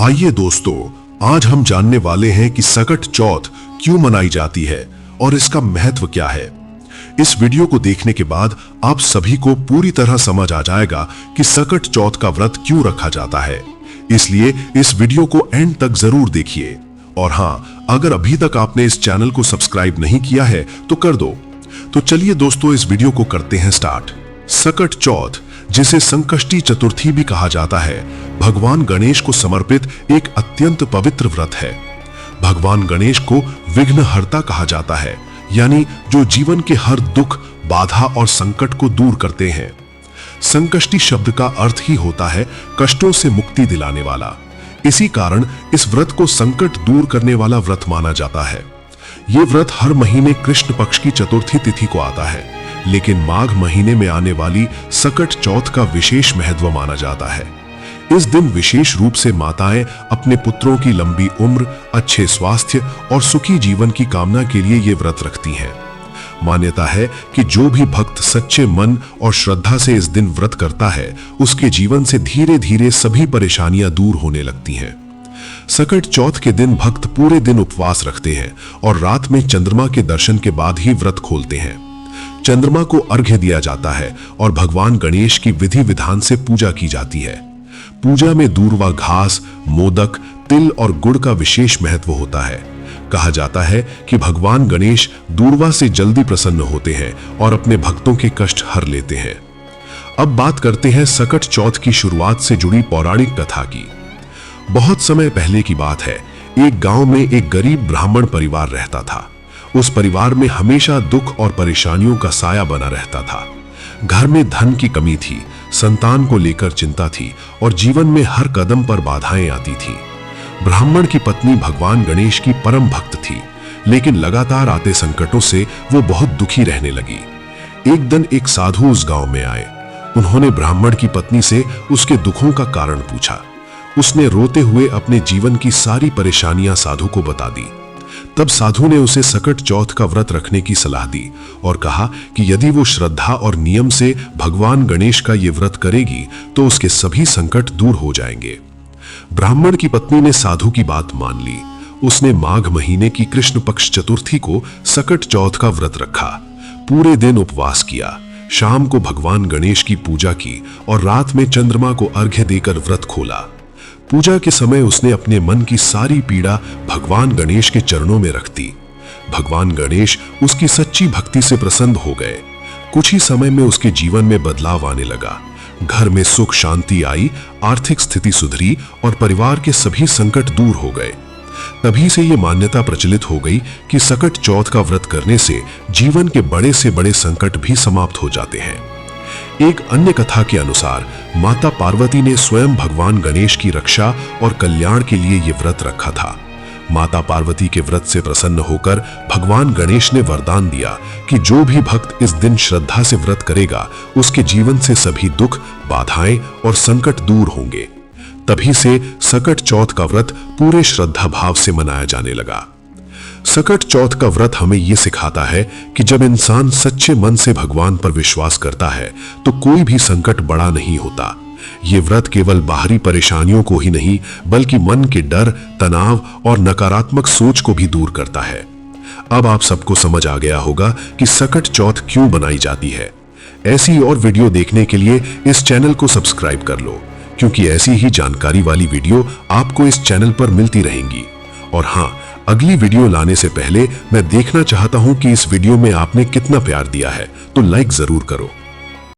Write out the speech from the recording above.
आइए दोस्तों, आज हम जानने वाले हैं कि सकट चौथ क्यों मनाई जाती है और इसका महत्व क्या है। इस वीडियो को देखने के बाद आप सभी को पूरी तरह समझ आ जाएगा कि सकट चौथ का व्रत क्यों रखा जाता है। इसलिए इस वीडियो को एंड तक जरूर देखिए। और हाँ, अगर अभी तक आपने इस चैनल को सब्सक्राइब नहीं किया है तो कर दो। तो चलिए दोस्तों, इस वीडियो को करते हैं स्टार्ट। सकट चौथ, जिसे संकष्टी चतुर्थी भी कहा जाता है, भगवान गणेश को समर्पित एक अत्यंत पवित्र व्रत है। भगवान गणेश को विघ्नहर्ता कहा जाता है, यानी जो जीवन के हर दुख, बाधा और संकट को दूर करते हैं। संकष्टी शब्द का अर्थ ही होता है कष्टों से मुक्ति दिलाने वाला। इसी कारण इस व्रत को संकट दूर करने वाला व्रत माना जाता है। ये व्रत हर महीने कृष्ण पक्ष की चतुर्थी तिथि को आता है, लेकिन माघ महीने में आने वाली सकट चौथ का विशेष महत्व माना जाता है। इस दिन विशेष रूप से माताएं अपने पुत्रों की लंबी उम्र, अच्छे स्वास्थ्य और सुखी जीवन की कामना के लिए ये व्रत रखती हैं। मान्यता है कि जो भी भक्त सच्चे मन और श्रद्धा से इस दिन व्रत करता है, उसके जीवन से धीरे धीरे सभी परेशानियां दूर होने लगती हैं। सकट चौथ के दिन भक्त पूरे दिन उपवास रखते हैं और रात में चंद्रमा के दर्शन के बाद ही व्रत खोलते हैं। चंद्रमा को अर्घ्य दिया जाता है और भगवान गणेश की विधि विधान से पूजा की जाती है। पूजा में दूर्वा घास, मोदक, तिल और गुड़ का विशेष महत्व होता है। कहा जाता है कि भगवान गणेश दूर्वा से जल्दी प्रसन्न होते हैं और अपने भक्तों के कष्ट हर लेते हैं। अब बात करते हैं सकट चौथ की शुरुआत से जुड़ी पौराणिक कथा की। बहुत समय पहले की बात है, एक गांव में एक गरीब ब्राह्मण परिवार रहता था। उस परिवार में हमेशा दुख और परेशानियों का साया बना रहता था। घर में धन की कमी थी, संतान को लेकर चिंता थी और जीवन में हर कदम पर बाधाएं आती थी। ब्राह्मण की पत्नी भगवान गणेश की परम भक्त थी, लेकिन लगातार आते संकटों से वो बहुत दुखी रहने लगी। एक दिन एक साधु उस गांव में आए। उन्होंने ब्राह्मण की पत्नी से उसके दुखों का कारण पूछा। उसने रोते हुए अपने जीवन की सारी परेशानियां साधु को बता दी। तब साधु ने उसे सकट चौथ का व्रत रखने की सलाह दी और कहा कि यदि वो श्रद्धा और नियम से भगवान गणेश का ये व्रत करेगी तो उसके सभी संकट दूर हो जाएंगे। ब्राह्मण की पत्नी ने साधु की बात मान ली। उसने माघ महीने की कृष्ण पक्ष चतुर्थी को सकट चौथ का व्रत रखा। पूरे दिन उपवास किया, शाम को भगवान गणेश की पूजा की और रात में चंद्रमा को अर्घ्य देकर व्रत खोला। पूजा के समय उसने अपने मन की सारी पीड़ा भगवान गणेश के चरणों में रख दी। भगवान गणेश उसकी सच्ची भक्ति से प्रसन्न हो गए। कुछ ही समय में उसके जीवन में बदलाव आने लगा। घर में सुख शांति आई, आर्थिक स्थिति सुधरी और परिवार के सभी संकट दूर हो गए। तभी से ये मान्यता प्रचलित हो गई कि सकट चौथ का व्रत करने से जीवन के बड़े से बड़े संकट भी समाप्त हो जाते हैं। एक अन्य कथा के अनुसार माता पार्वती ने स्वयं भगवान गणेश की रक्षा और कल्याण के लिए यह व्रत रखा था। माता पार्वती के व्रत से प्रसन्न होकर भगवान गणेश ने वरदान दिया कि जो भी भक्त इस दिन श्रद्धा से व्रत करेगा, उसके जीवन से सभी दुख, बाधाएं और संकट दूर होंगे। तभी से सकट चौथ का व्रत पूरे श्रद्धा भाव से मनाया जाने लगा। सकट चौथ का व्रत हमें यह सिखाता है कि जब इंसान सच्चे मन से भगवान पर विश्वास करता है तो कोई भी संकट बड़ा नहीं होता। ये व्रत केवल बाहरी परेशानियों को ही नहीं, बल्कि मन के डर, तनाव और नकारात्मक सोच को भी दूर करता है। अब आप सबको समझ आ गया होगा कि सकट चौथ क्यों बनाई जाती है। ऐसी और वीडियो देखने के लिए इस चैनल को सब्सक्राइब कर लो, क्योंकि ऐसी ही जानकारी वाली वीडियो आपको इस चैनल पर मिलती रहेंगी। और हाँ, अगली वीडियो लाने से पहले मैं देखना चाहता हूं कि इस वीडियो में आपने कितना प्यार दिया है, तो लाइक जरूर करो।